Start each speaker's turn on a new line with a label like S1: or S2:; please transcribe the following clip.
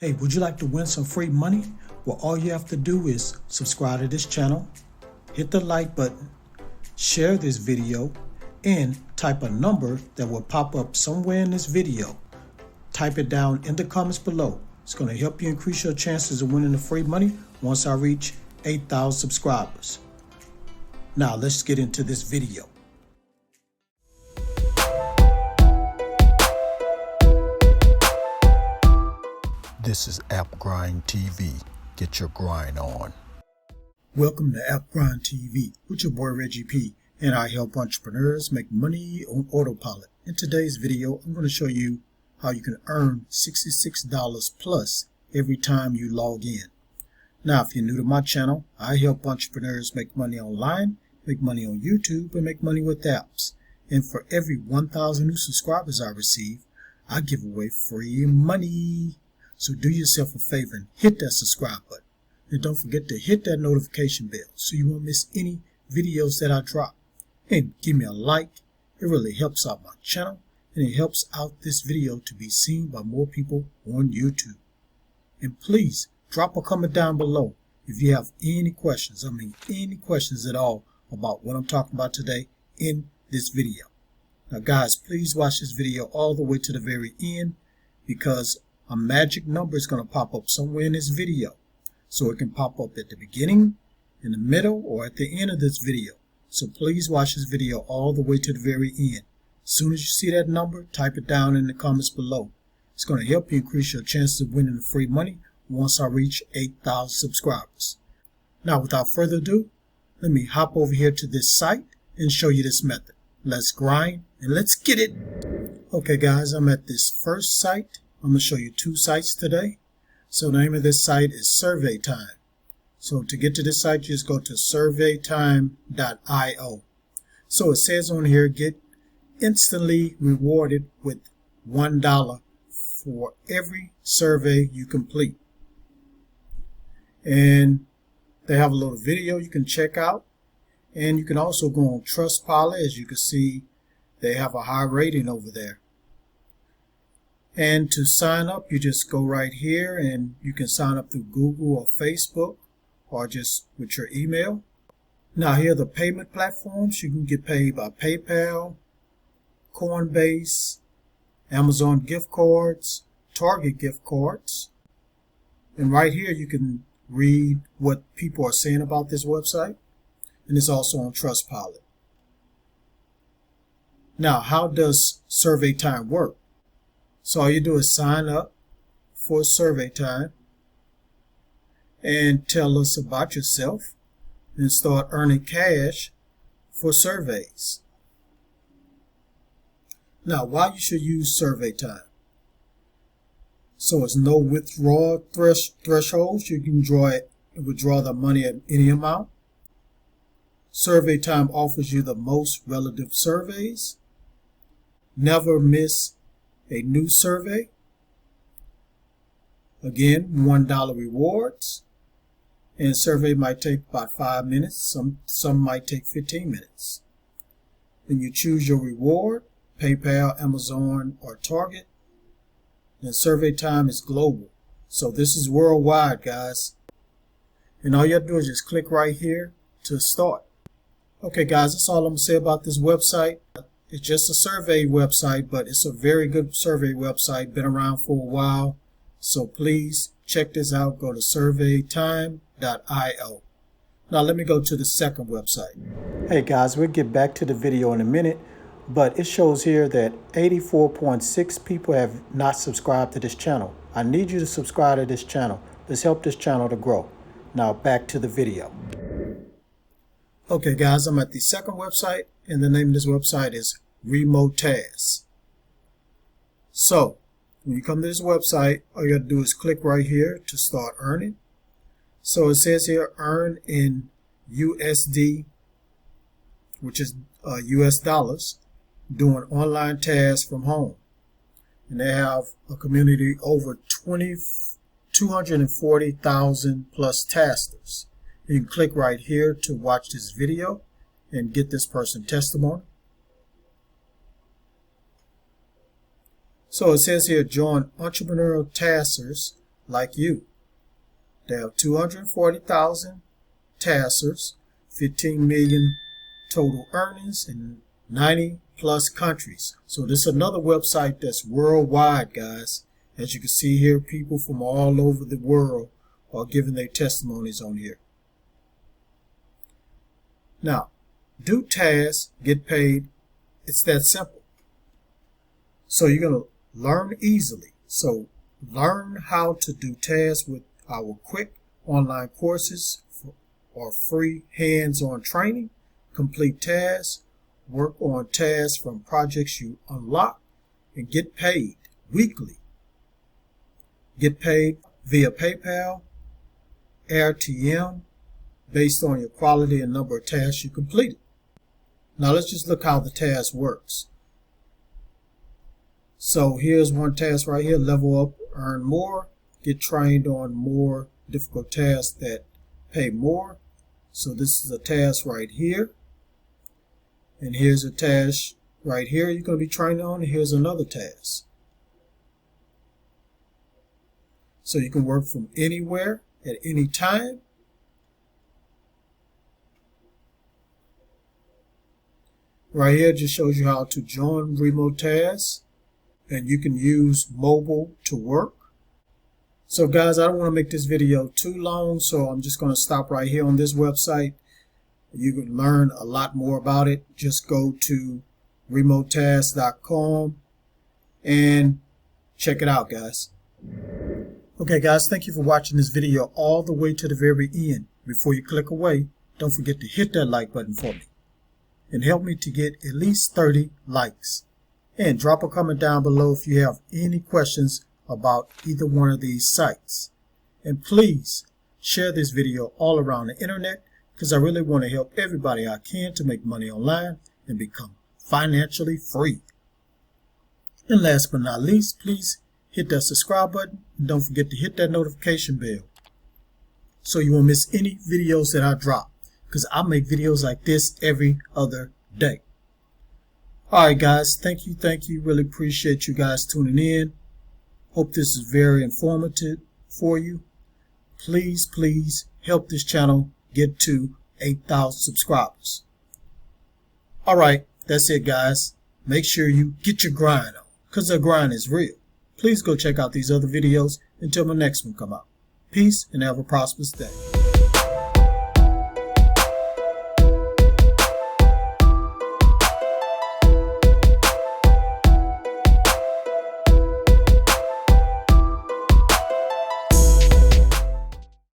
S1: Hey, would you like to win some free money? Well, all you have to do is subscribe to this channel, hit the like button, share this video, and type a number that will pop up somewhere in this video. Type it down in the comments below. It's going to help you increase your chances of winning the free money once I reach 8,000 subscribers. Now let's get into this video. This is AppGrind TV. Get your grind on. Welcome to AppGrind TV with your boy Reggie P, and I help entrepreneurs make money on autopilot. In today's video, I'm going to show you how you can earn $66 plus every time you log in. Now, if you're new to my channel, I help entrepreneurs make money online, make money on YouTube, and make money with apps. And for every 1,000 new subscribers I receive, I give away free money. So do yourself a favor and hit that subscribe button. And don't forget to hit that notification bell so you won't miss any videos that I drop. And give me a like. It really helps out my channel, and it helps out this video to be seen by more people on YouTube. And please drop a comment down below if you have any questions. Any questions at all about what I'm talking about today in this video. Now guys, please watch this video all the way to the very end, because a magic number is going to pop up somewhere in this video. So it can pop up at the beginning, in the middle, or at the end of this video. So please watch this video all the way to the very end. As soon as you see that number, type it down in the comments below. It's going to help you increase your chances of winning the free money once I reach 8,000 subscribers. Now, without further ado, let me hop over here to this site and show you this method. Let's grind and let's get it. Okay guys, I'm at this first site. I'm going to show you two sites today. So the name of this site is Survey Time. So to get to this site, just go to surveytime.io. So it says on here, get instantly rewarded with $1 for every survey you complete. And they have a little video you can check out. And you can also go on Trustpilot. As you can see, they have a high rating over there. And to sign up, you just go right here, and you can sign up through Google or Facebook, or just with your email. Now here are the payment platforms. You can get paid by PayPal, Coinbase, Amazon gift cards, Target gift cards. And right here you can read what people are saying about this website. And it's also on Trustpilot. Now, how does Survey Time work? So all you do is sign up for Survey Time and tell us about yourself and start earning cash for surveys. Now, why you should use Survey Time? So it's no withdrawal thresholds. You can withdraw the money at any amount. Survey Time offers you the most relative surveys. Never miss a new survey. Again, $1 rewards. And survey might take about 5 minutes. Some might take 15 minutes. Then you choose your reward, PayPal, Amazon, or Target. And Survey Time is global. So this is worldwide, guys. And all you have to do is just click right here to start. Okay guys, that's all I'm going to say about this website. It's just a survey website, but it's a very good survey website. Been around for a while. So please check this out. Go to surveytime.io. Now let me go to the second website. Hey guys, we'll get back to the video in a minute, but it shows here that 84.6 people have not subscribed to this channel. I need you to subscribe to this channel. Let's help this channel to grow. Now back to the video. Okay guys, I'm at the second website, and the name of this website is Remote Tasks. So when you come to this website, all you got to do is click right here to start earning. So it says here, earn in USD, which is US dollars, doing online tasks from home. And they have a community over 240,000 plus taskers. You can click right here to watch this video and get this person's testimony. So it says here, join entrepreneurial taskers like you. They have 240,000 taskers, 15 million total earnings in 90 plus countries. So this is another website that's worldwide, guys. As you can see here, people from all over the world are giving their testimonies on here. Now, do tasks, get paid. It's that simple. So you're going to learn easily. So learn how to do tasks with our quick online courses or free hands-on training. Complete tasks, work on tasks from projects you unlock, and get paid weekly. Get paid via PayPal, RTM, based on your quality and number of tasks you completed. Now let's just look how the task works. So here's one task right here: level up, earn more, get trained on more difficult tasks that pay more. So this is a task right here. And here's a task right here you're going to be trained on. And here's another task. So you can work from anywhere at any time. Right here just shows you how to join remote tasks. And you can use mobile to work. So guys, I don't want to make this video too long, so I'm just going to stop right here on this website. You can learn a lot more about it. Just go to remotetasks.com and check it out, guys. Okay guys, thank you for watching this video all the way to the very end. Before you click away, don't forget to hit that like button for me and help me to get at least 30 likes. And drop a comment down below if you have any questions about either one of these sites. And please share this video all around the internet, because I really want to help everybody I can to make money online and become financially free. And last but not least, please hit that subscribe button and don't forget to hit that notification bell so you won't miss any videos that I drop, because I make videos like this every other day. Alright guys, thank you. Really appreciate you guys tuning in. Hope this is very informative for you. Please help this channel get to 8,000 subscribers. Alright, that's it guys. Make sure you get your grind on, because the grind is real. Please go check out these other videos until my next one come out. Peace and have a prosperous day.